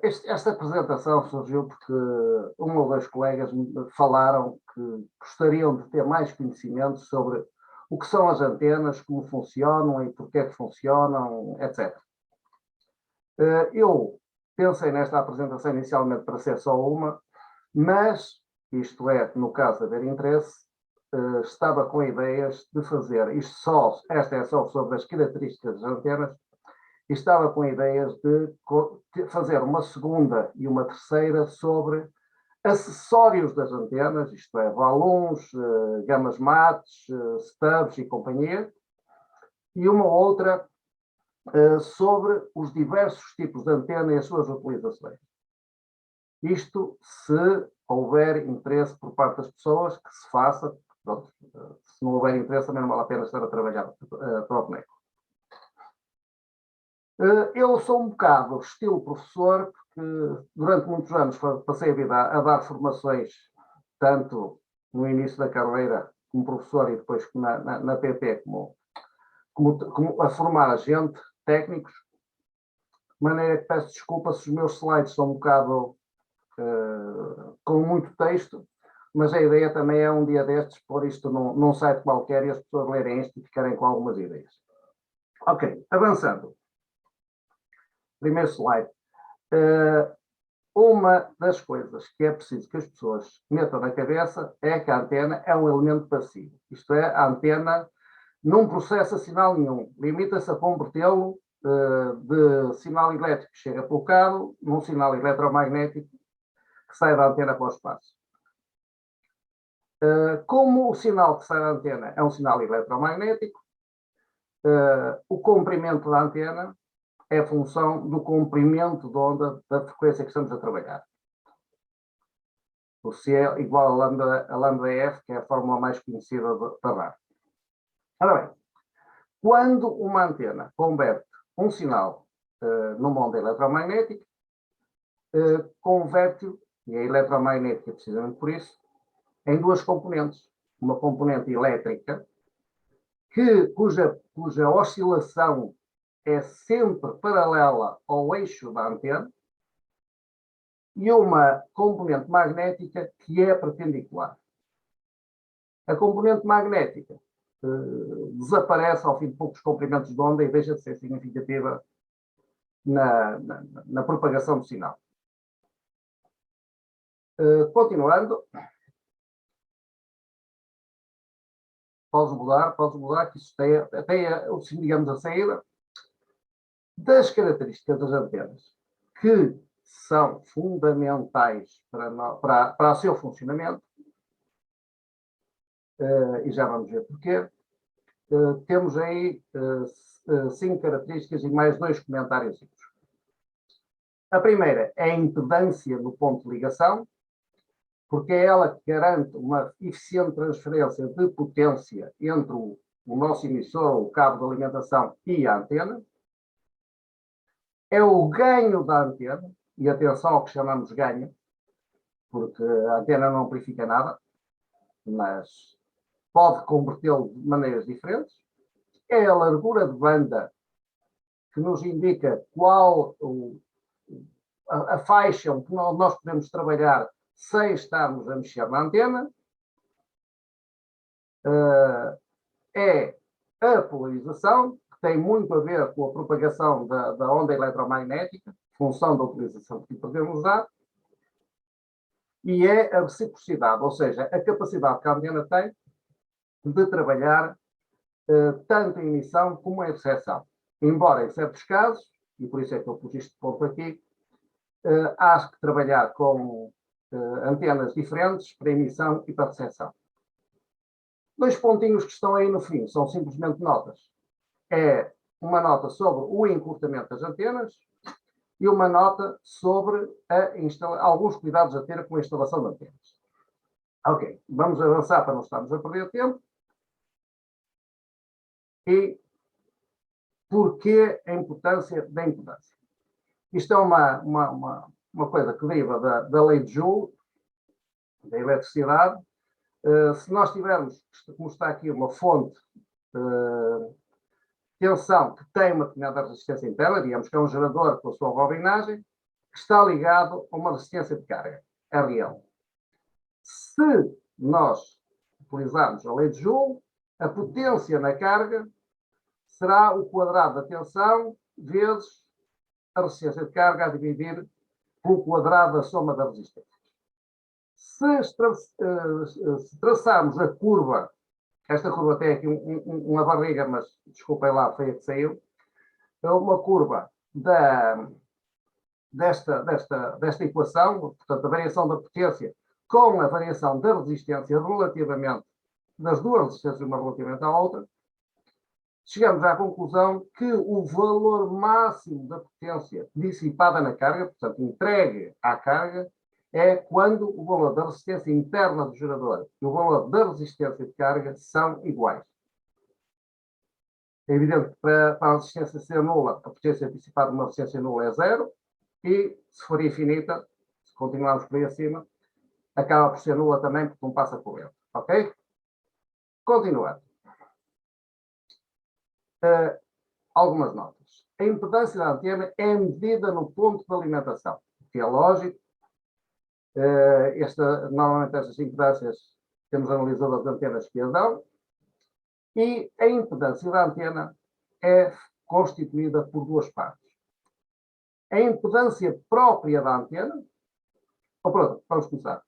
Esta apresentação surgiu porque um ou dois colegas me falaram que gostariam de ter mais conhecimento sobre o que são as antenas, como funcionam e porquê é que funcionam, etc. Eu pensei nesta apresentação inicialmente para ser só uma, mas, isto é, no caso de haver interesse, estava com ideias de fazer, esta é só sobre as características das antenas, e estava com ideias de fazer uma segunda e uma terceira sobre acessórios das antenas, isto é, balões, gamas mates, stubs e companhia, e uma outra sobre os diversos tipos de antena e as suas utilizações. Isto se houver interesse por parte das pessoas, que se faça. Pronto, se não houver interesse, também não vale a pena estar a trabalhar para o boneco. Eu sou um bocado estilo professor, porque durante muitos anos passei a vida a dar formações, tanto no início da carreira como professor e depois na PP como a formar agente, técnicos, de maneira que peço desculpa se os meus slides são um bocado com muito texto, mas a ideia também é um dia destes pôr isto num site qualquer e as pessoas lerem isto e ficarem com algumas ideias. Ok, avançando. Primeiro slide. Uma das coisas que é preciso que as pessoas metam na cabeça é que a antena é um elemento passivo. Isto é, a antena não processa sinal nenhum. Limita-se a convertê-lo de sinal elétrico que chega pelo cabo num sinal eletromagnético que sai da antena para o espaço. Como o sinal que sai da antena é um sinal eletromagnético, o comprimento da antena é função do comprimento de onda da frequência que estamos a trabalhar. O C é igual a lambda F, que é a fórmula mais conhecida da rádio. Ora bem, quando uma antena converte um sinal numa onda eletromagnética, converte-o, e a eletromagnética é precisamente por isso, em duas componentes. Uma componente elétrica, cuja oscilação é sempre paralela ao eixo da antena, e uma componente magnética que é perpendicular. A componente magnética desaparece ao fim de poucos comprimentos de onda e deixa de ser significativa na propagação do sinal. Continuando. Podes mudar, que isso tem, digamos, a saída das características das antenas, que são fundamentais para o seu funcionamento, e já vamos ver porquê. Temos aí 5 características e mais 2 comentários. A primeira é a impedância no ponto de ligação, porque é ela que garante uma eficiente transferência de potência entre o nosso emissor, o cabo de alimentação, e a antena. É o ganho da antena, e atenção ao que chamamos ganho, porque a antena não amplifica nada, mas pode convertê-lo de maneiras diferentes. É a largura de banda que nos indica qual a faixa onde nós podemos trabalhar sem estarmos a mexer na antena. É a polarização, que tem muito a ver com a propagação da onda eletromagnética, função da utilização que podemos dar, e é a reciprocidade, ou seja, a capacidade que a antena tem de trabalhar tanto em emissão como em recepção. Embora em certos casos, e por isso é que eu pus este ponto aqui, há que trabalhar com antenas diferentes para emissão e para recepção. 2 pontinhos que estão aí no fim são simplesmente notas. É uma nota sobre o encurtamento das antenas e uma nota sobre alguns cuidados a ter com a instalação de antenas. Ok, vamos avançar para não estarmos a perder tempo. E porquê a importância da impedância? Isto é uma coisa que deriva da lei de Joule, da eletricidade. Se nós tivermos, como está aqui, uma fonte de tensão que tem uma determinada resistência interna, digamos que é um gerador com a sua bobinagem, que está ligado a uma resistência de carga, RL. Se nós utilizarmos a lei de Joule, a potência na carga será o quadrado da tensão vezes a resistência de carga a dividir pelo quadrado da soma da resistência. Se traçarmos a curva, esta curva tem aqui uma barriga, mas desculpem lá, foi a que saiu, é uma curva desta equação, portanto, a variação da potência com a variação da resistência relativamente, das duas resistências, uma relativamente à outra, chegamos à conclusão que o valor máximo da potência dissipada na carga, portanto, entregue à carga, é quando o valor da resistência interna do gerador e o valor da resistência de carga são iguais. É evidente que para a resistência ser nula, a potência dissipada de uma resistência nula é zero, e se for infinita, se continuarmos por aí acima, acaba por ser nula também, porque não passa por dentro. Ok? Continuando. Algumas notas. A impedância da antena é medida no ponto de alimentação, o que é lógico. Normalmente estas impedâncias temos analisado as antenas que as dão, e a impedância da antena é constituída por duas partes. A impedância própria da antena, pronto, vamos começar.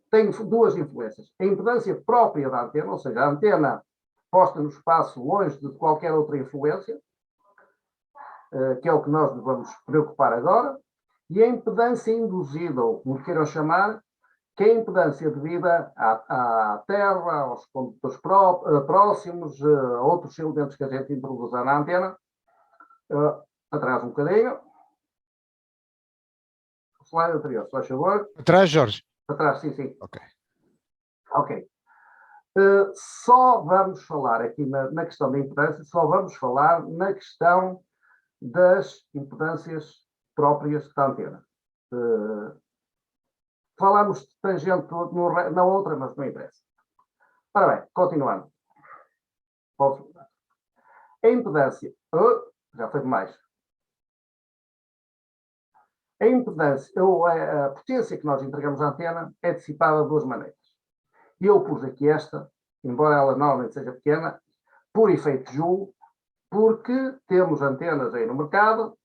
Tem duas influências. A impedância própria da antena, ou seja, a antena posta no espaço longe de qualquer outra influência, que é o que nós nos vamos preocupar agora, e a impedância induzida, ou como queiram chamar, que é a impedância devida à Terra, aos condutores próximos, a outros elementos que a gente introduz na antena. Atrás um bocadinho. O slide anterior, se faz favor. Atrás, Jorge. Atrás, sim. Ok. Só vamos falar aqui na questão da impedância, só vamos falar na questão das impedâncias próprias da antena. Falamos de tangente na outra, mas não interessa. Ora bem, continuando. A impedância... já foi demais. A impedância, a potência que nós entregamos à antena é dissipada de duas maneiras. E eu pus aqui esta, embora ela normalmente seja pequena, por efeito Joule, porque temos antenas aí no mercado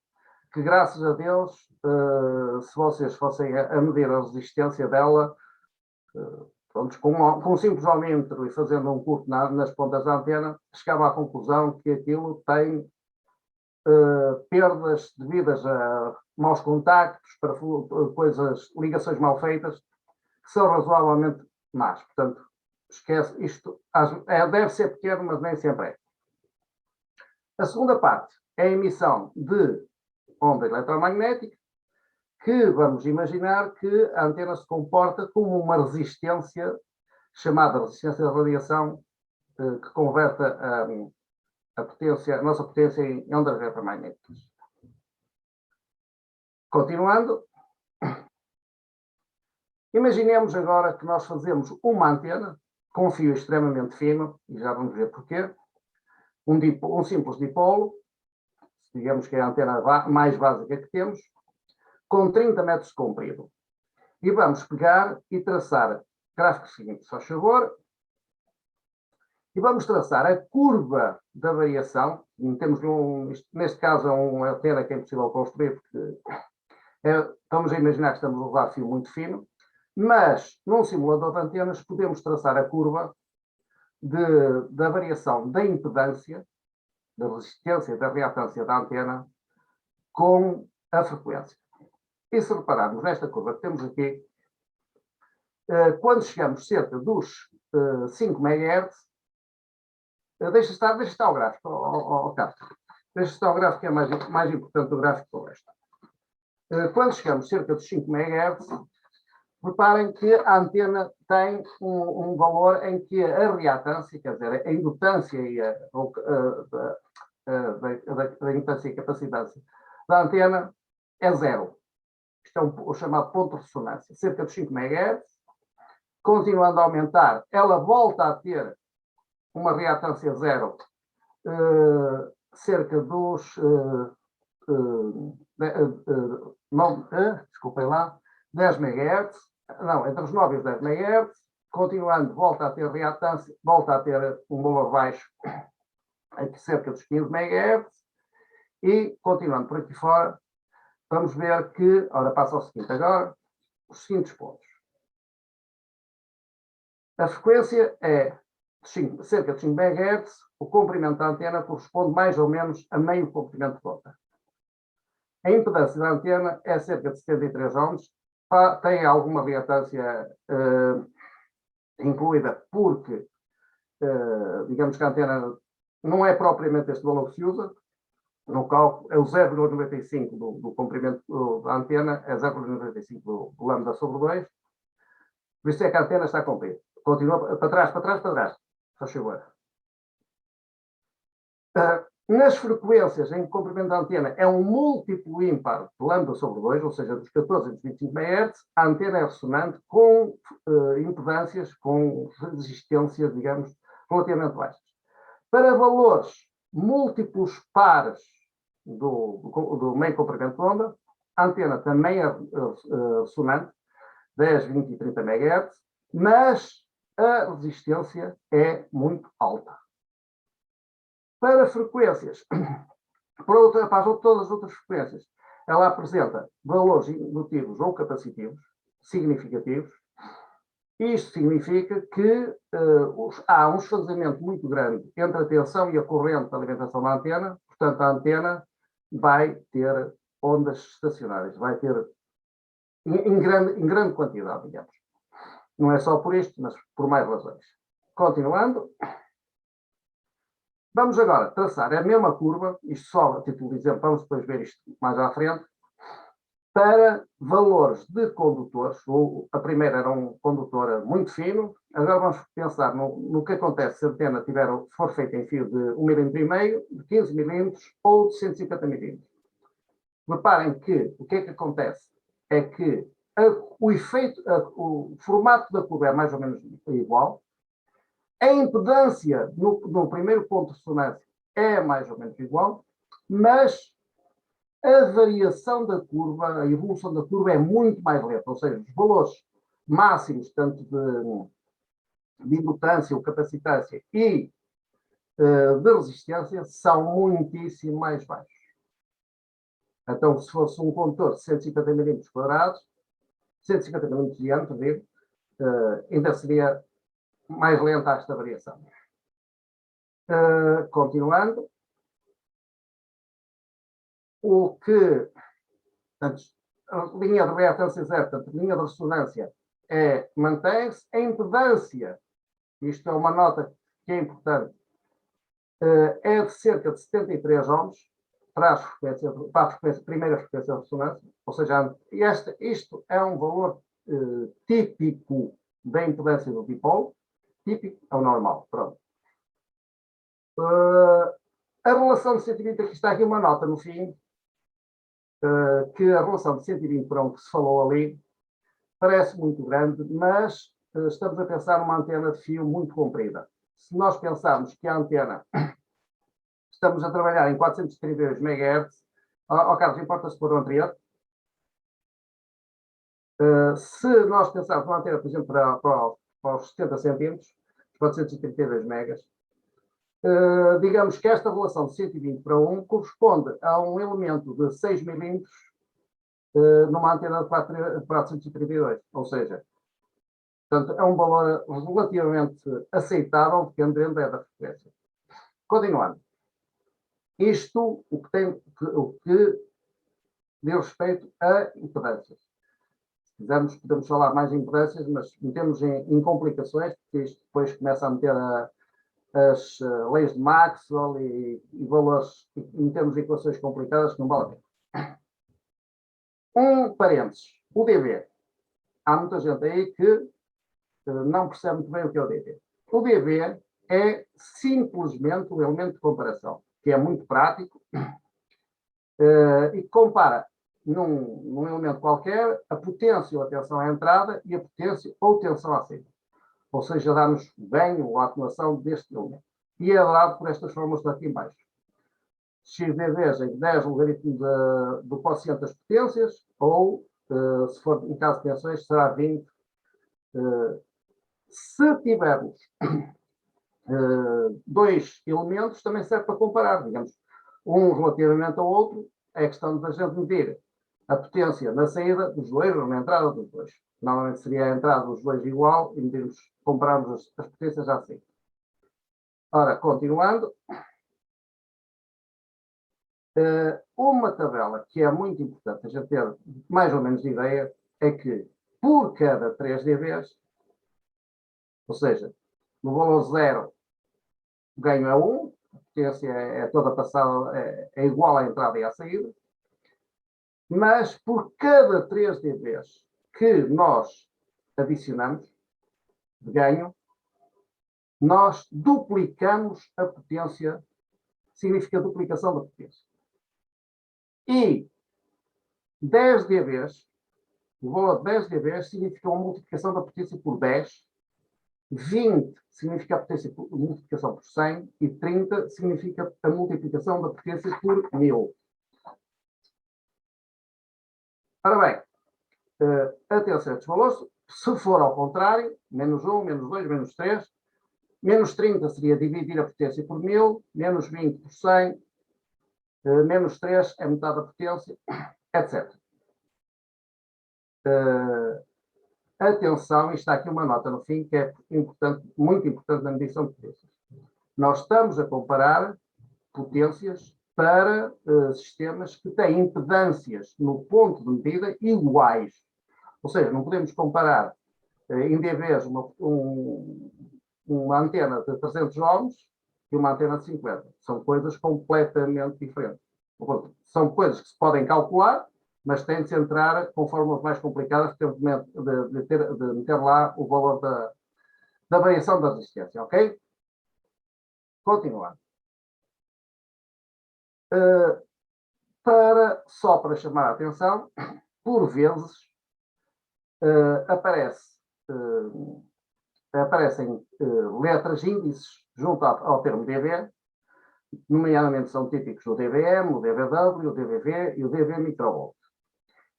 que, graças a Deus, se vocês fossem a medir a resistência dela, com um simples ohmímetro e fazendo um curto nas pontas da antena, chegava à conclusão que aquilo tem perdas devidas a maus contactos, para ligações mal feitas, que são razoavelmente más. Portanto, esquece, isto deve ser pequeno, mas nem sempre é. A segunda parte é a emissão de onda eletromagnética, que vamos imaginar que a antena se comporta como uma resistência, chamada resistência da radiação, que converte a nossa potência em ondas eletromagnéticas. Continuando, imaginemos agora que nós fazemos uma antena com um fio extremamente fino, e já vamos ver porquê, um simples dipolo, digamos que é a antena mais básica que temos, com 30 metros de comprido. E vamos pegar e traçar o gráfico seguinte, se faz favor, e vamos traçar a curva da variação. Neste caso é uma antena que é impossível construir, porque estamos a imaginar que estamos a usar fio muito fino, mas num simulador de antenas podemos traçar a curva da variação da impedância, da resistência, da reatância da antena com a frequência. E se repararmos nesta curva que temos aqui, quando chegamos cerca dos 5 MHz, deixa estar o gráfico, Carlos. Deixa estar o gráfico, que é mais importante o gráfico que o resto. Quando chegamos cerca dos 5 MHz, reparem que a antena tem um valor em que a reatância, quer dizer, a indutância e da indutância e capacitância da antena é zero. Isto é o chamado ponto de ressonância, cerca de 5 MHz. Continuando a aumentar, ela volta a ter uma reatância zero cerca dos desculpem lá, 10 MHz, não, entre os 9 e os 10 MHz, continuando, volta a ter reatância, volta a ter um valor baixo, aqui cerca dos 15 MHz, e continuando por aqui fora, vamos ver que, ora, passa ao seguinte agora, os seguintes pontos. A frequência é cerca de 5 MHz, o comprimento da antena corresponde mais ou menos a meio comprimento de onda. A impedância da antena é cerca de 73 ohms, tem alguma reatância incluída, porque digamos que a antena não é propriamente este valor que se usa, no cálculo é o 0,95 do comprimento da antena, é 0,95 do lambda sobre 2, por isso é que a antena está comprida. Continua para trás, para trás, para trás, faz favor. Nas frequências em que o comprimento da antena é um múltiplo ímpar de lambda sobre 2, ou seja, dos 14 e dos 25 MHz, a antena é ressonante com impedâncias, com resistências, digamos, relativamente baixas. Para valores múltiplos pares do meio comprimento de onda, a antena também é ressonante, 10, 20 e 30 MHz, mas a resistência é muito alta. Para frequências, para todas as outras frequências, ela apresenta valores indutivos ou capacitivos significativos. Isto significa que há um desfazamento muito grande entre a tensão e a corrente de alimentação da antena, portanto, a antena vai ter ondas estacionárias, vai ter em grande quantidade, digamos. Não é só por isto, mas por mais razões. Continuando. Vamos agora traçar a mesma curva, isto só a título de exemplo, vamos depois ver isto mais à frente, para valores de condutores. A primeira era um condutor muito fino, agora vamos pensar no que acontece se a antena for feita em fio de 1,5 mm, de 15 mm ou de 150 mm. Reparem que o que é que acontece? É que o formato da curva é mais ou menos igual. A impedância no primeiro ponto de ressonância é mais ou menos igual, mas a variação da curva, a evolução da curva é muito mais lenta, ou seja, os valores máximos, tanto de indutância ou capacitância e de resistência, são muitíssimo mais baixos. Então, se fosse um condutor de 150 mm quadrados, 150 mm de diâmetro, digo, ainda seria mais lenta esta variação. Continuando. O que, portanto, a linha de reatância zero, portanto, a linha de ressonância mantém-se. A impedância, isto é uma nota que é importante, é de cerca de 73 ohms para a primeira frequência de ressonância, ou seja, isto é um valor típico da impedância do dipolo. Típico é o normal, pronto. A relação de 120, aqui está aqui uma nota no fim, que a relação de 120 para 1 que se falou ali parece muito grande, mas estamos a pensar numa antena de fio muito comprida. Se nós pensarmos que a antena, estamos a trabalhar em 432 MHz, Carlos, importa-se pôr o anterior? Se nós pensarmos numa antena, por exemplo, para os 70 centímetros, 432 megas, digamos que esta relação de 120 para 1 corresponde a um elemento de 6 milímetros numa antena de 432, ou seja, portanto, é um valor relativamente aceitável, dependendo da frequência. Continuando. Isto o que diz respeito a impedâncias. Se quisermos, podemos falar mais em impedâncias, mas metemos em complicações, porque isto depois começa a meter as leis de Maxwell e valores, e metemos equações complicadas que não vale a pena. Parênteses, o dB. Há muita gente aí que não percebe muito bem o que é o dB. O dB é simplesmente um elemento de comparação, que é muito prático e compara num elemento qualquer a potência ou a tensão à entrada e a potência ou tensão à saída. Ou seja, dá-nos ganho ou atenuação deste elemento. E é dado por estas fórmulas aqui em baixo. x vezes em 10 logaritmos do quociente das potências, ou, se for em caso de tensões, será 20. Se tivermos dois elementos, também serve para comparar, digamos, um relativamente ao outro, é questão da gente medir a potência na saída dos dois ou na entrada dos dois. Normalmente seria a entrada dos dois igual e compararmos as potências assim. Ora, continuando, uma tabela que é muito importante a gente ter mais ou menos ideia é que por cada 3 dBs, ou seja, no valor 0 o ganho é 1, a potência é toda passada, é igual à entrada e à saída, mas por cada 3 dBs que nós adicionamos de ganho, nós duplicamos a potência, significa a duplicação da potência. E 10 dBs, o valor de 10 dBs significa uma multiplicação da potência por 10, 20 significa a multiplicação por 100 e 30 significa a multiplicação da potência por 1000. Ora bem, atenção a estes valores. Se for ao contrário, menos 1, menos 2, menos 3, menos 30 seria dividir a potência por 1000, menos 20 por 100, menos 3 é metade da potência, etc. Atenção, está aqui uma nota no fim que é importante, muito importante na medição de potências. Nós estamos a comparar potências para sistemas que têm impedâncias no ponto de medida iguais. Ou seja, não podemos comparar em dBs uma antena de 300 ohms e uma antena de 50. São coisas completamente diferentes. São coisas que se podem calcular, mas tem de se entrar com fórmulas mais complicadas de meter lá o valor da variação da resistência, ok? Continuando. Só para chamar a atenção, por vezes aparecem letras índices junto ao termo dB, nomeadamente são típicos o dBm, o dBw, o dBv e o dB microvolt.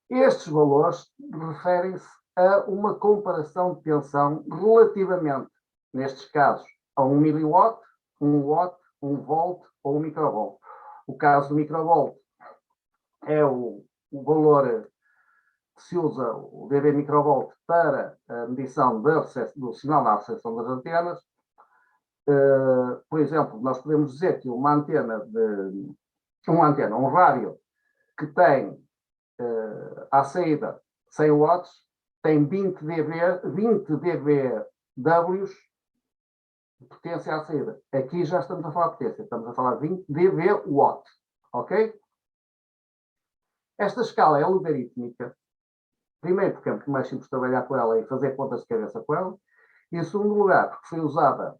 Estes valores referem-se a uma comparação de tensão relativamente, nestes casos, a 1 miliwatt, 1 watt, 1 volt ou 1 microvolt. O caso do microvolt é o valor que se usa, o dB microvolt, para a medição do sinal na recepção das antenas. Por exemplo, nós podemos dizer que um rádio que tem à saída 100 watts, tem 20 dBws de potência à saída. Aqui já estamos a falar de potência, estamos a falar de 20 dBwatt, ok? Esta escala é logarítmica, primeiro porque é muito mais simples trabalhar com ela e fazer contas de cabeça com ela, e em segundo lugar porque foi usada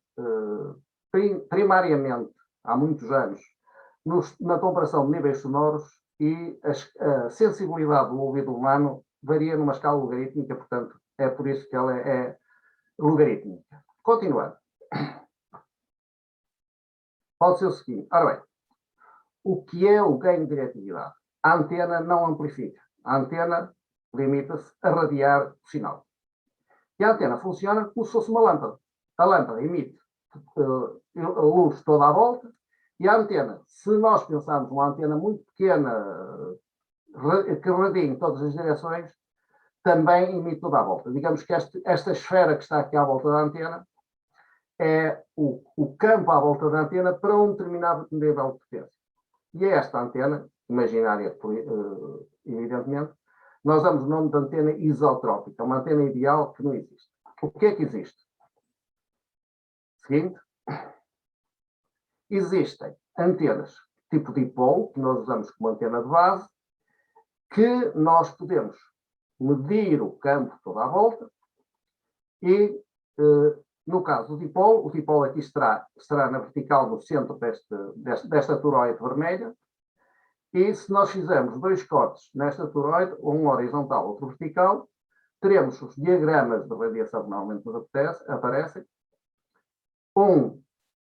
primariamente, há muitos anos, na comparação de níveis sonoros, e a sensibilidade do ouvido humano varia numa escala logarítmica, portanto, é por isso que ela é logarítmica. Continuando. Pode ser o seguinte. Ora bem, o que é o ganho de diretividade? A antena não amplifica. A antena limita-se a radiar o sinal. E a antena funciona como se fosse uma lâmpada. A lâmpada emite a luz toda à volta, e a antena, se nós pensarmos uma antena muito pequena, que radia em todas as direções, também emite toda à volta. Digamos que esta esfera que está aqui à volta da antena é o campo à volta da antena para um determinado nível de potência. E é esta antena, imaginária, evidentemente, nós damos o nome de antena isotrópica, uma antena ideal que não existe. O que é que existe? Seguinte. Existem antenas tipo dipolo, que nós usamos como antena de base, que nós podemos medir o campo toda à volta e, no caso do dipolo, o dipolo aqui estará na vertical no centro desta toroide vermelha, e se nós fizermos dois cortes nesta toroide, um horizontal, outro vertical, teremos os diagramas de radiação que normalmente nos aparecem, um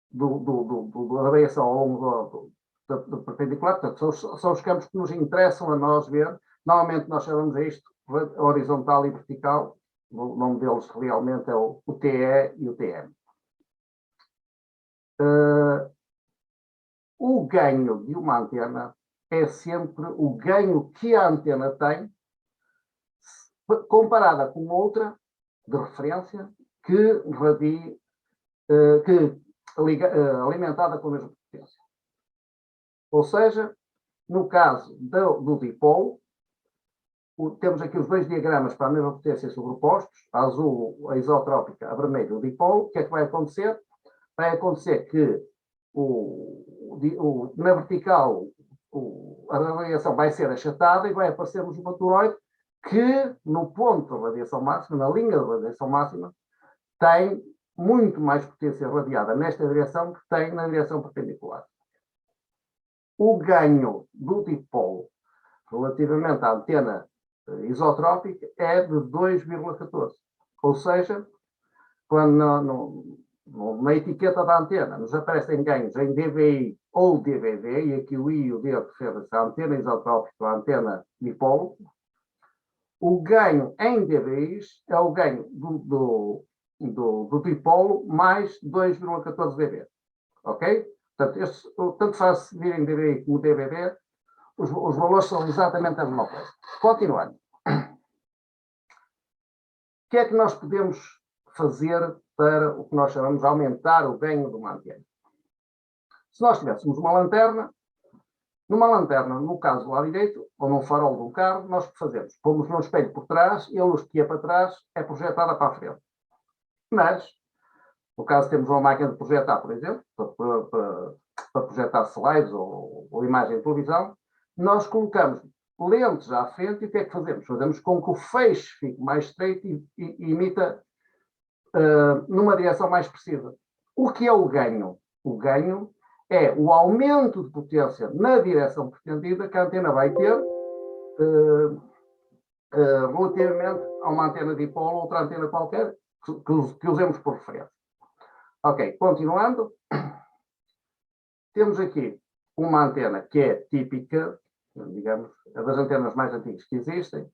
da radiação ao longo perpendicular, portanto, são os campos que nos interessam a nós ver. Normalmente nós chamamos a isto horizontal e vertical. O nome deles realmente é o TE e o TM. O ganho de uma antena é sempre o ganho que a antena tem comparada com outra de referência que alimentada com a mesma potência. Ou seja, no caso do dipolo, temos aqui os dois diagramas para a mesma potência sobrepostos, a azul, a isotrópica, a vermelho, o dipolo. O que é que vai acontecer? Vai acontecer que na vertical a radiação vai ser achatada e vai aparecer-nos uma toroide que, no ponto de radiação máxima, na linha de radiação máxima, tem muito mais potência radiada nesta direção que tem na direção perpendicular. O ganho do dipolo relativamente à antena isotrópica é de 2,14. Ou seja, quando na etiqueta da antena nos aparecem ganhos em dBi ou dBd, e aqui o I e o D referem-se à antena isotrópica ou à antena dipolo, o ganho em dBi é o ganho do dipolo mais 2,14 dB. Ok? Portanto, tanto faz se virem dBi como dBd, os valores são exatamente a mesma coisa. Continuando. O que é que nós podemos fazer para o que nós chamamos de aumentar o ganho de uma antena? Se nós tivéssemos uma lanterna, numa lanterna, no caso do lado direito, ou num farol de um carro, nós o que fazemos? Pomos num espelho por trás e a luz que ia para trás é projetada para a frente. Mas, no caso temos uma máquina de projetar, por exemplo, para projetar slides ou imagem de televisão, nós colocamos lentes à frente e o que é que fazemos? Fazemos com que o feixe fique mais estreito e imita numa direção mais precisa. O que é o ganho? O ganho é o aumento de potência na direção pretendida que a antena vai ter relativamente a uma antena dipolo ou outra antena qualquer que usemos por referência. Ok, continuando. Temos aqui uma antena que é típica, digamos, das antenas mais antigas que existem.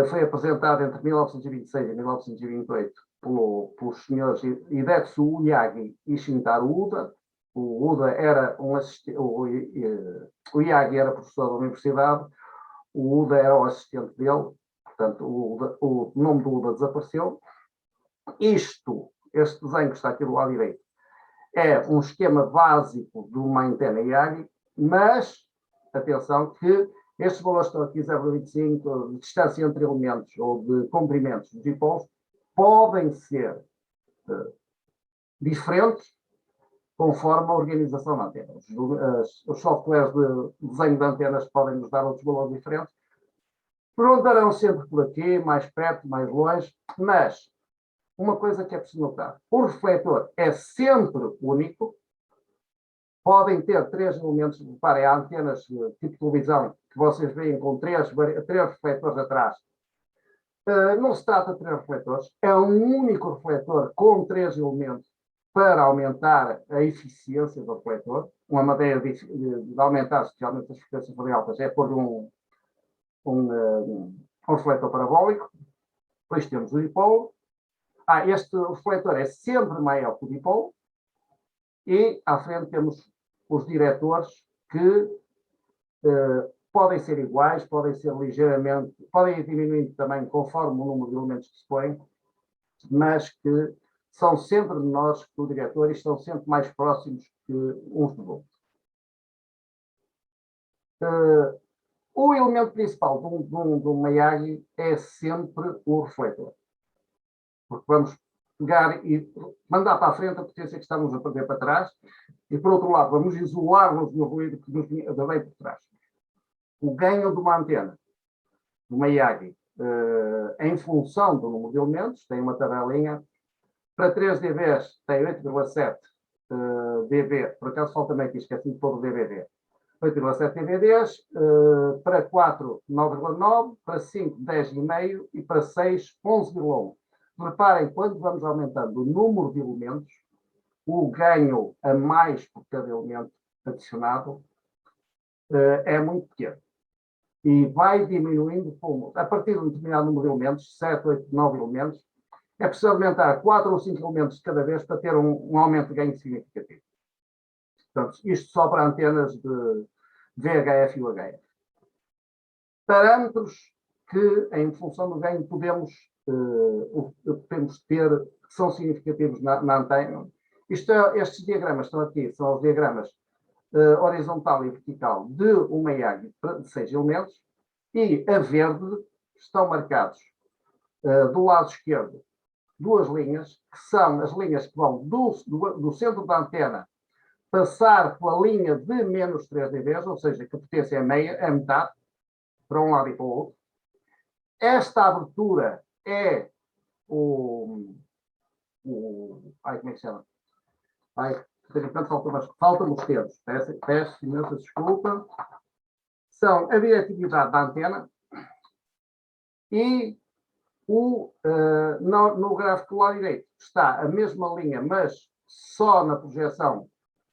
Foi apresentada entre 1926 e 1928 pelos senhores Hidetsu Yagi e Shintaro Uda. O Uda era um assistente, o Yagi era professor da universidade, o Uda era o assistente dele, portanto o nome do Uda desapareceu. Este desenho que está aqui do lado direito, é um esquema básico de uma antena Yagi, mas, atenção, que estes valores estão aqui 0,25 de distância entre elementos ou de comprimentos dos dipolos podem ser diferentes conforme a organização da antena. Os softwares de desenho de antenas podem nos dar outros valores diferentes. Rondarão sempre por aqui, mais perto, mais longe, mas uma coisa que é preciso notar: o refletor é sempre único. Podem ter 3 elementos, reparem, há antenas tipo televisão que vocês veem com 3 refletores atrás. Não se trata de 3 refletores, é um único refletor com 3 elementos para aumentar a eficiência do refletor. Uma maneira de aumentar, especialmente as frequências bem altas, é pôr um refletor parabólico. Depois temos o dipolo. Este refletor é sempre maior que o dipolo. E à frente temos os diretores que podem ser iguais, podem ser ligeiramente, podem ir diminuindo também conforme o número de elementos que se põem, mas que são sempre menores que o diretor e estão sempre mais próximos que uns dos outros. O elemento principal de uma Yagi é sempre o refletor. Porque vamos pegar e mandar para a frente a potência que estamos a perder para trás e, por outro lado, vamos isolar-nos do ruído que nos vem por trás. O ganho de uma antena, de uma Yagi, em função do número de elementos, tem uma tabelinha. Para 3 dBs tem 8,7 dB, por acaso falta também aqui, esqueci de pôr o dBd. 8,7 dBds, para 4, 9,9, para 5, 10,5 e para 6, 11,1. Reparem, quando vamos aumentando o número de elementos, o ganho a mais por cada elemento adicionado é muito pequeno. E vai diminuindo a partir de um determinado número de elementos, 7, 8, 9 elementos, é preciso aumentar 4 ou 5 elementos de cada vez para ter um aumento de ganho significativo. Portanto, isto só para antenas de VHF e UHF. Parâmetros que, em função do ganho, podemos ter, que são significativos na antena. Estes diagramas estão aqui, são os diagramas horizontal e vertical de uma IAG de 6 elementos, e a verde estão marcados do lado esquerdo duas linhas, que são as linhas que vão do centro da antena passar pela linha de menos 3 dB, ou seja, que a potência é metade, para um lado e para o outro. Esta abertura é como é que se chama? De repente faltam os termos. Peço imensa desculpa. São a diretividade da antena e no gráfico do lado direito está a mesma linha, mas só na projeção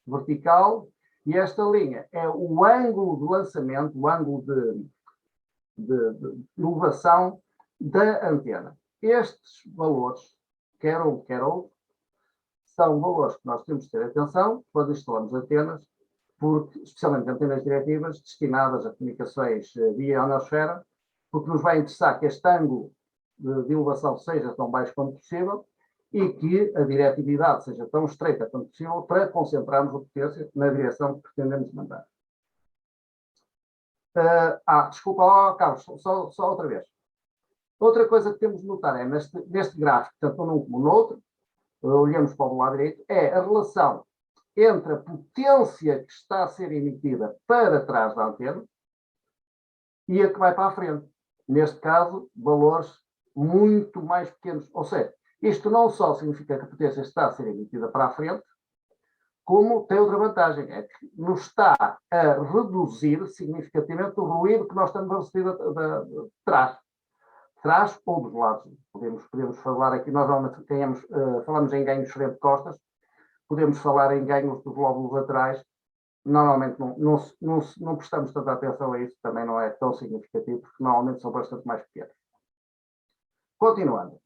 vertical, e esta linha é o ângulo de lançamento, o ângulo de elevação da antena. Estes valores, quer um, quer outro, são valores que nós temos de ter atenção quando instalamos antenas, porque, especialmente antenas diretivas destinadas a comunicações via ionosfera, porque nos vai interessar que este ângulo de elevação seja tão baixo quanto possível e que a diretividade seja tão estreita quanto possível para concentrarmos a potência na direção que pretendemos mandar. Desculpa, Carlos, só outra vez. Outra coisa que temos de notar é neste gráfico, tanto num como no outro, olhamos para o lado direito, é a relação entre a potência que está a ser emitida para trás da antena e a que vai para a frente. Neste caso, valores muito mais pequenos. Ou seja, isto não só significa que a potência está a ser emitida para a frente, como tem outra vantagem, é que nos está a reduzir significativamente o ruído que nós estamos a receber de trás. Trás ou dos lados. Podemos falar aqui, nós normalmente falamos em ganhos frente-costas, podemos falar em ganhos dos lóbulos laterais. Normalmente não prestamos tanta atenção a isso, também não é tão significativo, porque normalmente são bastante mais pequenos. Continuando.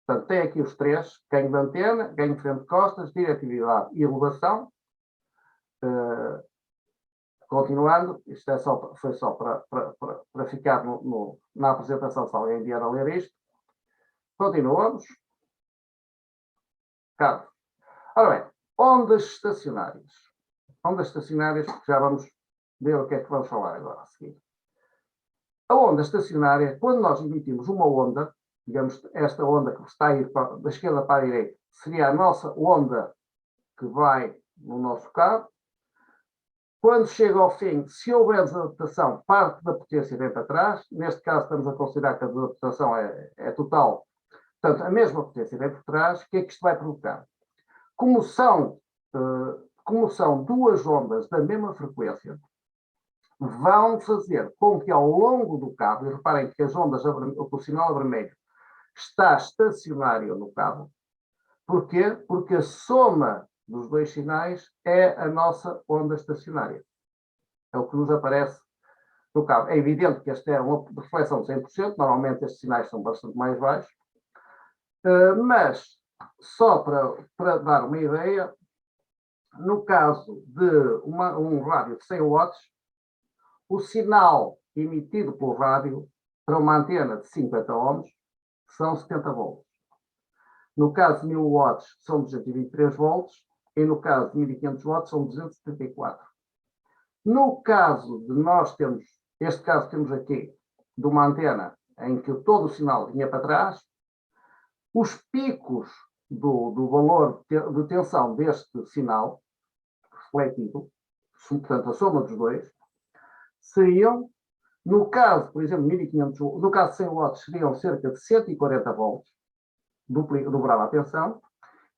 Portanto, tem aqui os três: ganho de antena, ganho de frente de costas, diretividade e elevação. Continuando, isto foi só para ficar na apresentação, se alguém vier a ler isto. Continuamos. Carlos. Ora bem, ondas estacionárias. Ondas estacionárias, porque já vamos ver o que é que vamos falar agora a seguir. A onda estacionária, quando nós emitimos uma onda, digamos, esta onda que está a ir da esquerda para a direita, seria a nossa onda que vai no nosso cabo. Quando chega ao fim, se houver desadaptação, parte da potência vem para trás. Neste caso, estamos a considerar que a desadaptação é total. Portanto, a mesma potência vem por trás. O que é que isto vai provocar? Como são duas ondas da mesma frequência, vão fazer com que ao longo do cabo, e reparem que as ondas, o sinal vermelho está estacionário no cabo. Porquê? Porque a soma dos dois sinais é a nossa onda estacionária. É o que nos aparece no cabo. É evidente que esta é uma reflexão de 100%, normalmente estes sinais são bastante mais baixos, mas só para dar uma ideia, no caso de um rádio de 100 watts, o sinal emitido pelo rádio para uma antena de 50 ohms são 70 volts. No caso de 1000 watts são 223 volts e no caso de 1500 watts são 274. No caso de este caso temos aqui de uma antena em que todo o sinal vinha para trás, os picos do valor de tensão deste sinal refletido, portanto a soma dos dois, seriam, no caso, por exemplo, 1500, no caso de 100 watts, seriam cerca de 140 volts, dobrava a tensão,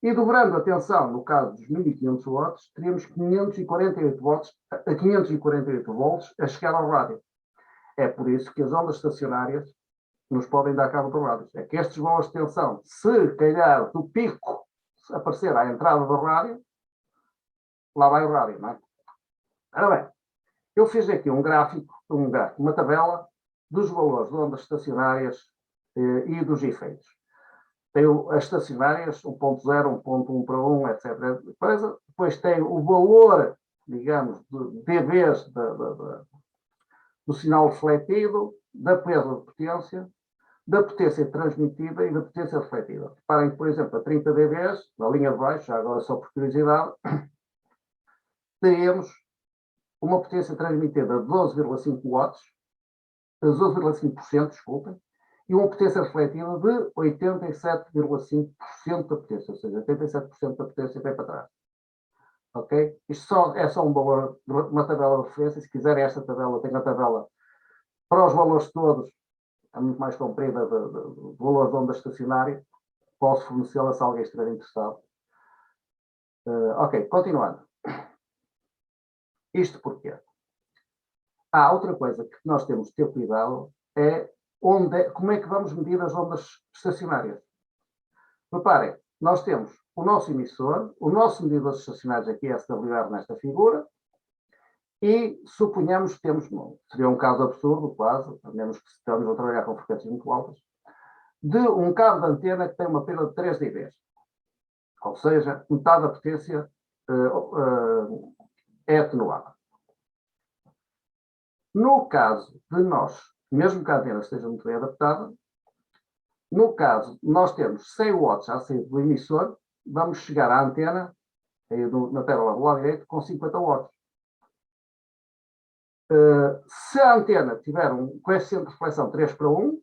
e dobrando a tensão, no caso dos 1500 watts, teríamos 548 volts a chegar ao rádio. É por isso que as ondas estacionárias nos podem dar cabo do rádio. É que estes valores de tensão, se calhar do pico aparecer à entrada do rádio, lá vai o rádio, não é? Ora bem, eu fiz aqui um gráfico, uma tabela dos valores de ondas estacionárias e dos efeitos. Tenho as estacionárias, 1.0, 1.1 para 1, etc. Depois tenho o valor, digamos, de dBs do sinal refletido, da perda de potência, da potência transmitida e da potência refletida. Reparem que, por exemplo, a 30 dBs, na linha de baixo, agora só por curiosidade, teríamos uma potência transmitida de 12,5 watts, 12,5%, desculpem, e uma potência refletida de 87,5% da potência, ou seja, 87% da potência vem para trás. Ok? Isto é só um valor, uma tabela de referência. Se quiserem esta tabela, tem a tabela para os valores todos, é muito mais comprida, de valor de onda estacionária. Posso fornecê-la se alguém estiver interessado. Ok, continuando. Isto porquê? Outra coisa que nós temos de ter cuidado é como é que vamos medir as ondas estacionárias. Reparem, nós temos o nosso emissor, o nosso medidor de estacionários aqui, SWR, nesta figura, e suponhamos que temos, seria um caso absurdo, quase, a menos que estamos a trabalhar com frequências muito altas, de um cabo de antena que tem uma perda de 3 dB. Ou seja, metade da potência é atenuada. No caso de nós, mesmo que a antena esteja muito bem adaptada, no caso, nós temos 100 watts a sair do emissor, vamos chegar à antena, na tabela do lado direito, com 50 watts. Se a antena tiver um coeficiente de reflexão 3 para 1,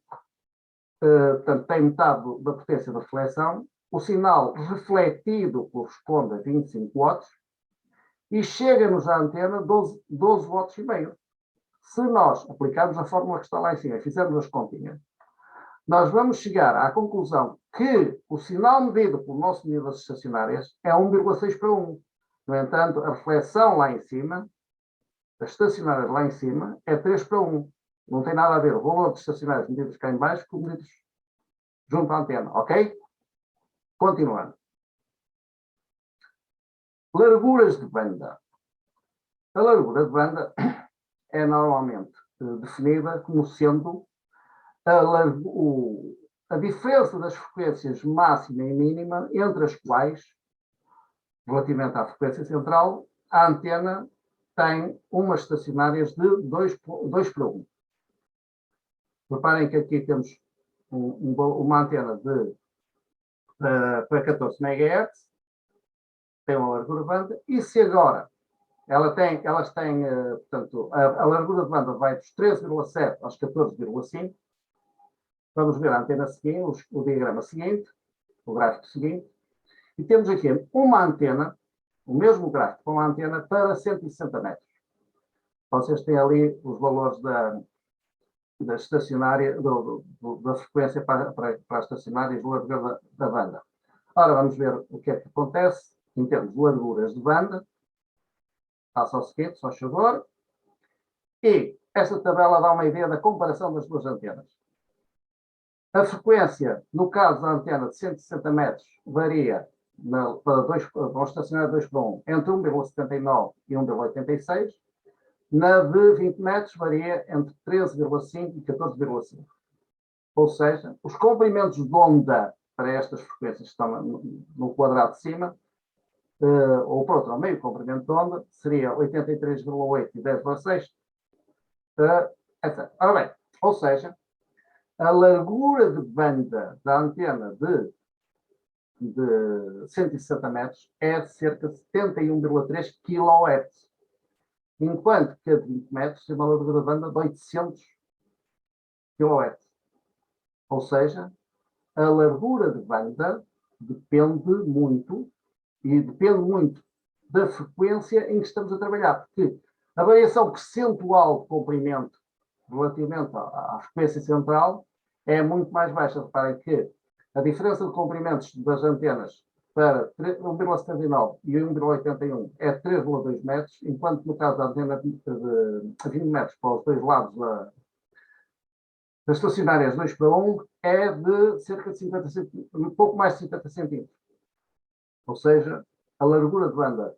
portanto, tem metade da potência da reflexão, o sinal refletido corresponde a 25 watts e chega-nos à antena 12 watts e meio. Se nós aplicarmos a fórmula que está lá em cima e fizermos as continhas, nós vamos chegar à conclusão que o sinal medido pelo nosso medidor de estacionárias é 1,6 para 1. No entanto, a reflexão lá em cima, as estacionárias lá em cima, é 3 para 1. Não tem nada a ver o valor de estacionários medidos cá em baixo com medidos junto à antena, ok? Continuando. Larguras de banda. A largura de banda é normalmente definida como sendo a diferença das frequências máxima e mínima, entre as quais, relativamente à frequência central, a antena tem umas estacionárias de 2 para 1. Reparem que aqui temos uma antena para 14 MHz, tem uma largura de banda, e se agora elas têm, portanto, a largura de banda vai dos 13,7 aos 14,5, vamos ver a antena seguinte, o diagrama seguinte, o gráfico seguinte, e temos aqui uma antena, o mesmo gráfico com uma antena para 160 metros. Vocês têm ali os valores da estacionária, da frequência para a estacionária e de largura da banda. Ora, vamos ver o que é que acontece em termos de larguras de banda. Faça o seguinte, só favor. E esta tabela dá uma ideia da comparação das duas antenas. A frequência, no caso da antena de 160 metros, varia para um estacionário 2 para 1 entre 1,79 e 1,86. Na de 20 metros varia entre 13,5 e 14,5. Ou seja, os comprimentos de onda para estas frequências que estão no quadrado de cima, ou por outro, ao meio comprimento de onda, seria 83,8 e 10,6, etc. Ora bem, ou seja, a largura de banda da antena de 160 metros é de cerca de 71,3 kHz, enquanto que a de 20 metros tem uma largura de banda de 800 kHz. Ou seja, a largura de banda depende muito da frequência em que estamos a trabalhar, porque a variação percentual de comprimento relativamente à frequência central é muito mais baixa. Reparem que a diferença de comprimentos das antenas para 1,79 e 1,81 é 3,2 metros, enquanto no caso da antena de 20 metros para os dois lados das estacionárias 2 para 1 é de cerca de 50 centímetros, um pouco mais de 50 centímetros. Ou seja, a largura de banda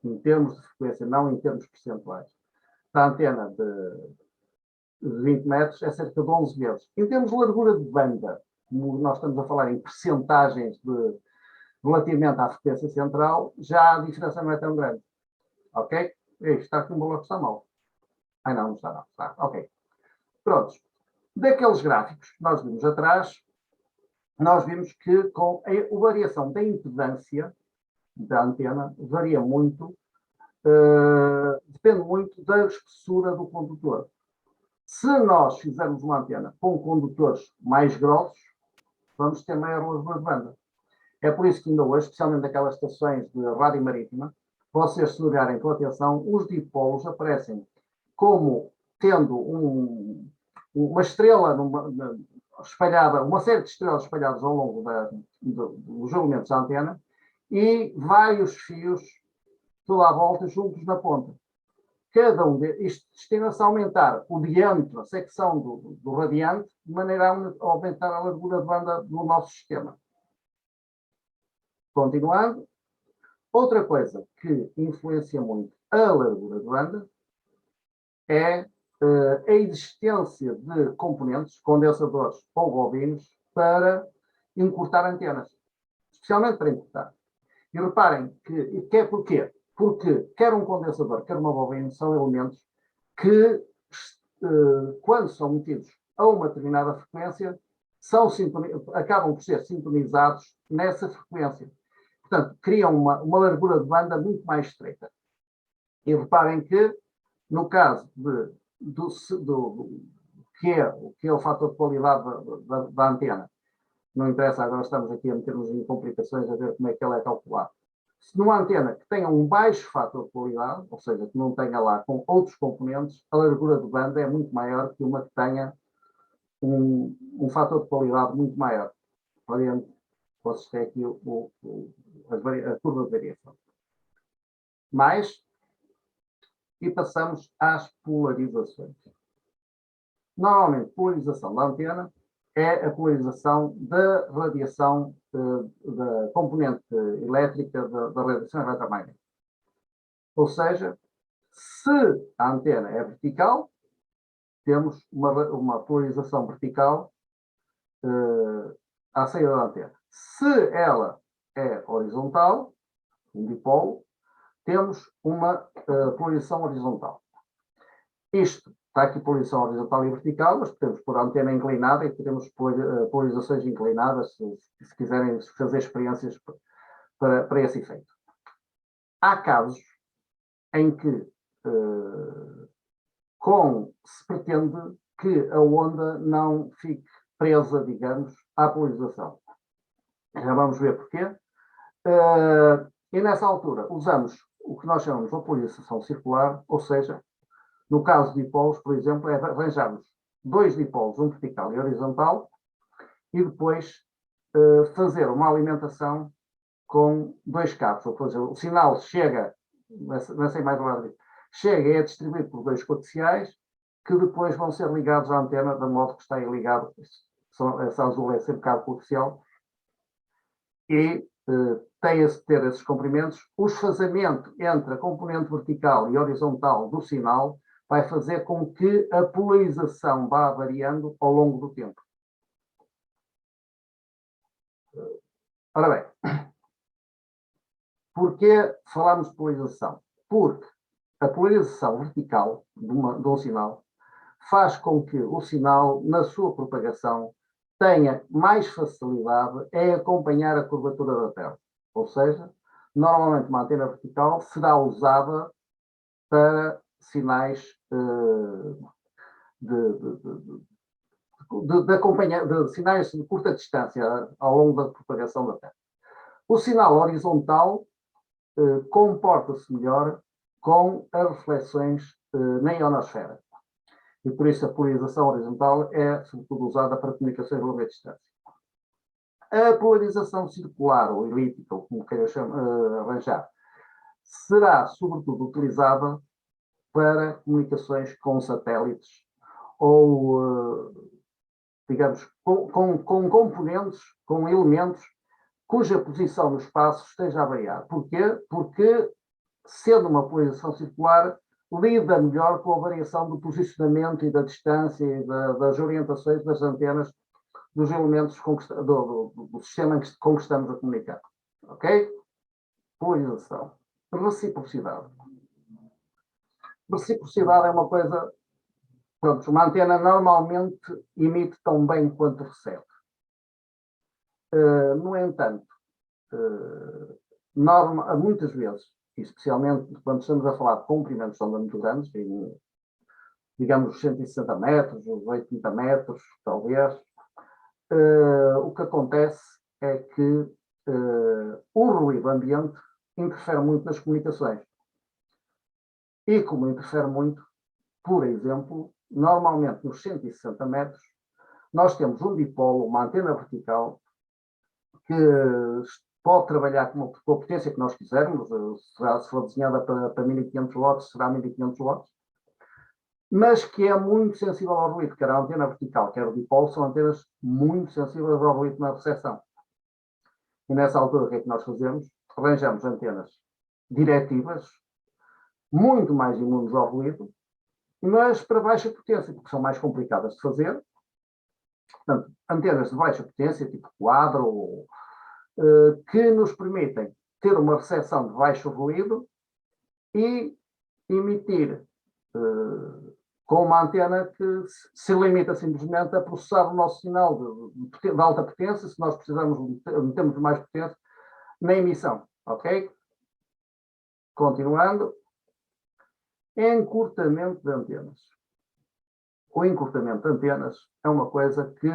em termos de frequência, não em termos percentuais, da antena de 20 metros é cerca de 11 vezes. Em termos de largura de banda, como nós estamos a falar em percentagens relativamente à frequência central, já a diferença não é tão grande. Ok? Está aqui um valor que está mal. Não está não. Está. Ok. Prontos. Daqueles gráficos que nós vimos atrás, nós vimos que com a variação da impedância da antena varia muito, depende muito da espessura do condutor. Se nós fizermos uma antena com condutores mais grossos, vamos ter maior largura de banda. É por isso que ainda hoje, especialmente naquelas estações de rádio marítima, vocês, se olharem com atenção, os dipolos aparecem como tendo uma estrela espalhada, uma série de estrelas espalhadas ao longo dos elementos da antena e vários fios toda à volta juntos na ponta. Cada um isto destina-se a aumentar o diâmetro, a secção do radiante, de maneira a aumentar a largura de banda do nosso sistema. Continuando, outra coisa que influencia muito a largura de banda é a existência de componentes, condensadores ou bobinos, para encurtar antenas, especialmente para encurtar. E reparem que é porquê? Porque quer um condensador, quer uma bobina, são elementos que, quando são metidos a uma determinada frequência, acabam por ser sintonizados nessa frequência. Portanto, criam uma largura de banda muito mais estreita. E reparem que, no caso do que é o fator de qualidade da antena, não interessa, agora estamos aqui a meter-nos em complicações a ver como é que ela é calculada. Se numa antena que tenha um baixo fator de qualidade, ou seja, que não tenha lá com outros componentes, a largura de banda é muito maior que uma que tenha um fator de qualidade muito maior. Olhem, vocês têm aqui a curva de variação. E passamos às polarizações. Normalmente, polarização da antena é a polarização da radiação da componente elétrica da radiação eletromagnética. Ou seja, se a antena é vertical, temos uma polarização vertical à saída da antena. Se ela é horizontal, um dipolo, temos uma polarização horizontal. Isto está aqui polarização horizontal e vertical, mas podemos pôr a antena inclinada e teremos polarizações inclinadas, se quiserem fazer experiências para esse efeito. Há casos em que se pretende que a onda não fique presa, digamos, à polarização. Já vamos ver porquê. E nessa altura usamos o que nós chamamos de polarização circular, ou seja, no caso de dipolos, por exemplo, é arranjarmos dois dipolos, um vertical e horizontal, e depois fazer uma alimentação com dois cabos. Ou seja, o sinal chega, não sei mais nada disso, chega e é distribuído por dois codiciais, que depois vão ser ligados à antena, de modo que está aí ligado, essa azul é sempre cabo codicial, e tem de ter esses comprimentos. O esfazamento entre a componente vertical e horizontal do sinal vai fazer com que a polarização vá variando ao longo do tempo. Ora bem, porquê falamos de polarização? Porque a polarização vertical de um sinal faz com que o sinal, na sua propagação, tenha mais facilidade em acompanhar a curvatura da Terra. Ou seja, normalmente uma antena vertical será usada para sinais de sinais de curta distância ao longo da propagação da Terra. O sinal horizontal comporta-se melhor com as reflexões na ionosfera. E por isso a polarização horizontal é, sobretudo, usada para comunicações de longa distância. A polarização circular, ou elíptica, ou como queira arranjar, será, sobretudo, utilizada para comunicações com satélites ou, digamos, com componentes, com elementos cuja posição no espaço esteja a variar. Porquê? Porque sendo uma polarização circular, lida melhor com a variação do posicionamento e da distância e das orientações das antenas dos elementos do sistema com que estamos a comunicar. Ok? Polarização. Reciprocidade. Reciprocidade é uma coisa... Pronto, uma antena normalmente emite tão bem quanto recebe. No entanto, muitas vezes, especialmente quando estamos a falar de comprimentos de onda muito grandes, digamos os 160 metros, os 80 metros, talvez, o que acontece é que o ruído ambiente interfere muito nas comunicações. E como interfere muito, por exemplo, normalmente nos 160 metros, nós temos um dipolo, uma antena vertical, que pode trabalhar com a potência que nós quisermos, se for desenhada para 1500 watts, será 1500 watts, mas que é muito sensível ao ruído, quer a antena vertical, quer o dipolo, são antenas muito sensíveis ao ruído na recepção. E nessa altura, o que é que nós fazemos? Arranjamos antenas diretivas, muito mais imunes ao ruído, mas para baixa potência, porque são mais complicadas de fazer. Portanto, antenas de baixa potência, tipo quadro, que nos permitem ter uma recepção de baixo ruído e emitir com uma antena que se limita simplesmente a processar o nosso sinal de alta potência, se nós precisamos metemos mais potência na emissão, ok? Continuando. Encurtamento de antenas. O encurtamento de antenas é uma coisa que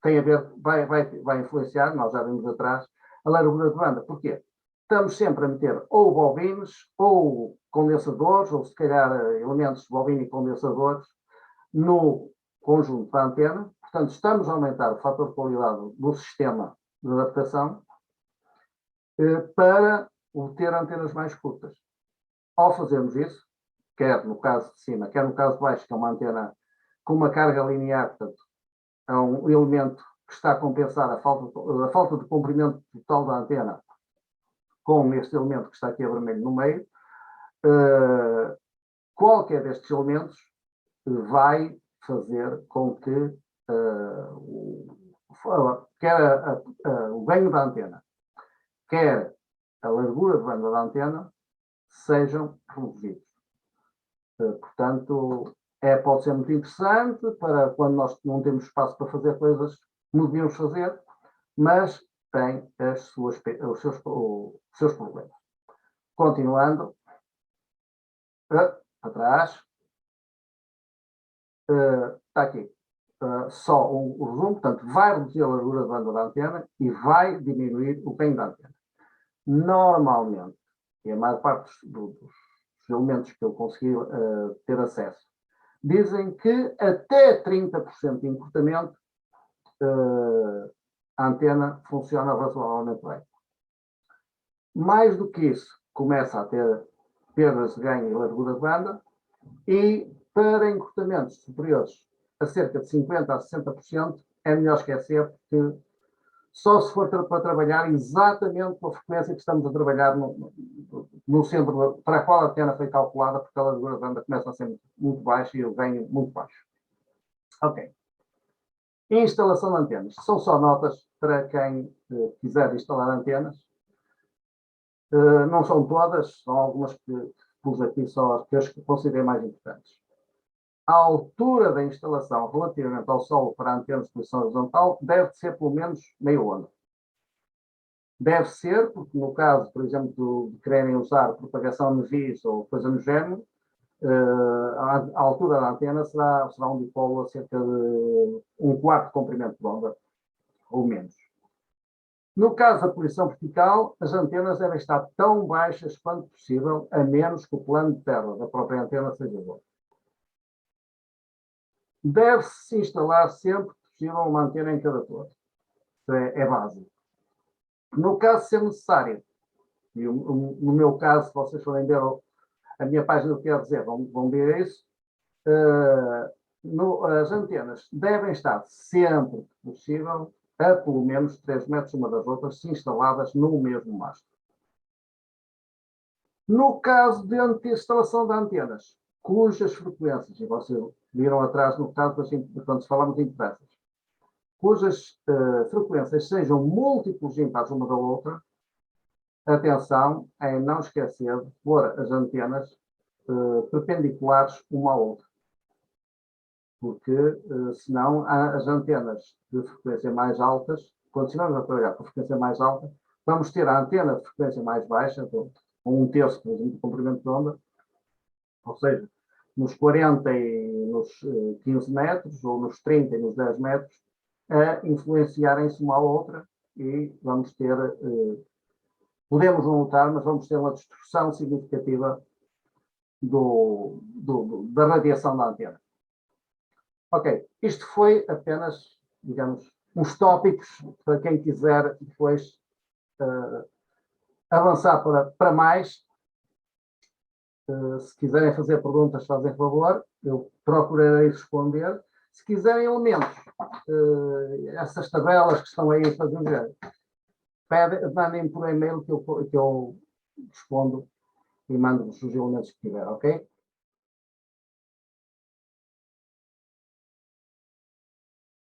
tem a ver, vai influenciar, nós já vimos atrás, a largura de banda. Porquê? Estamos sempre a meter ou bobines, ou condensadores, ou se calhar elementos de bobina e condensadores no conjunto da antena. Portanto, estamos a aumentar o fator de qualidade do sistema de adaptação para obter antenas mais curtas. Ao fazermos isso, quer no caso de cima, quer no caso de baixo, que é uma antena com uma carga linear, portanto, é um elemento que está a compensar a falta de comprimento total da antena com este elemento que está aqui a vermelho no meio, qualquer destes elementos vai fazer com que quer o ganho da antena, quer a largura de banda da antena, sejam reduzidos. Portanto, pode ser muito interessante para quando nós não temos espaço para fazer coisas que não devíamos fazer, mas tem os seus problemas. Continuando, para trás, está aqui só o resumo, portanto, vai reduzir a largura de banda da antena e vai diminuir o ganho da antena. Normalmente, e a maior parte dos elementos que eu consegui ter acesso, dizem que até 30% de encurtamento a antena funciona razoavelmente bem. Mais do que isso, começa a ter perdas de ganho e largura de banda, e para encurtamentos superiores a cerca de 50% a 60%, é melhor esquecer, porque só se for para trabalhar exatamente com a frequência que estamos a trabalhar no centro para a qual a antena foi calculada, porque a largura de banda começa a ser muito baixa e o ganho muito baixo. Ok. Instalação de antenas. São só notas para quem quiser instalar antenas. Não são todas, são algumas que pus aqui só as que eu considerei mais importantes. A altura da instalação relativamente ao solo para antenas de posição horizontal deve ser pelo menos meio onda. Deve ser, porque no caso, por exemplo, de quererem usar propagação de vis ou coisa no género, a altura da antena será um dipolo a cerca de 1/4 de comprimento de onda, ou menos. No caso da posição vertical, as antenas devem estar tão baixas quanto possível, a menos que o plano de terra da própria antena seja bom. Deve-se instalar sempre que possível uma antena em cada torre. Isso é básico. No caso de ser necessário, e no meu caso, se vocês forem ver a minha página do que quer dizer, vão ver isso, as antenas devem estar sempre que possível a pelo menos 3 metros uma das outras, se instaladas no mesmo mastro. No caso de instalação de antenas, cujas frequências, e vocês viram atrás no caso quando falamos de interfaces, cujas frequências sejam múltiplos impares uma da outra, atenção em não esquecer de pôr as antenas perpendiculares uma à outra. Porque, senão, as antenas de frequência mais altas, quando estivermos a trabalhar com frequência mais alta, vamos ter a antena de frequência mais baixa, com 1/3, por exemplo, do comprimento de onda, ou seja, nos 40 e nos 15 metros, ou nos 30 e nos 10 metros, a influenciarem-se uma à outra e vamos ter, podemos não notar, mas vamos ter uma distorção significativa da radiação da antena. Ok, isto foi apenas, digamos, uns tópicos para quem quiser depois avançar para mais. Se quiserem fazer perguntas, fazem favor, eu procurarei responder. Se quiserem elementos, essas tabelas que estão aí para fazer, mandem por e-mail que eu respondo e mando-vos os elementos que tiver, ok?